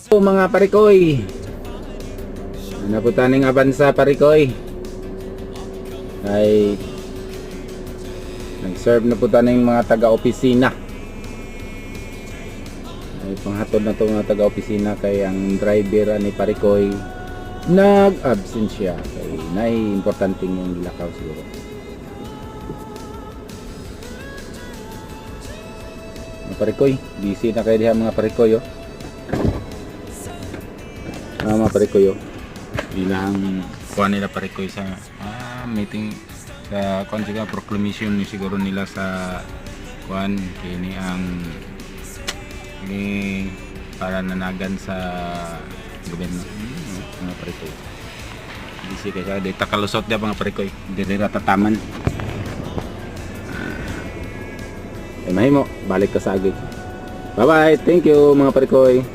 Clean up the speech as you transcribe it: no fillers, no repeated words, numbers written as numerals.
So mga parikoy, napunta ning Avanza parikoy ay nag-serve na po tayo ng mga taga-opisina. Ay panghatod na to mga taga-opisina kay ang driver ni parikoy nag-absent siya kay importante yung lakaw siguro. Mga parikoy, busy na kayo diha mga parikoy oh. Mga parikoy oh. Bilang kuha nila parikoy sa meeting sa konsiga proclamation ni siguro nila sa kuan kini ang ini para nanagan sa gobyerno mga parikoy. Busy kaya di takalusot dia mga parikoy. Dili ra tataman. Mahimo balik ka sa agig. Bye bye, thank you mga parikoy.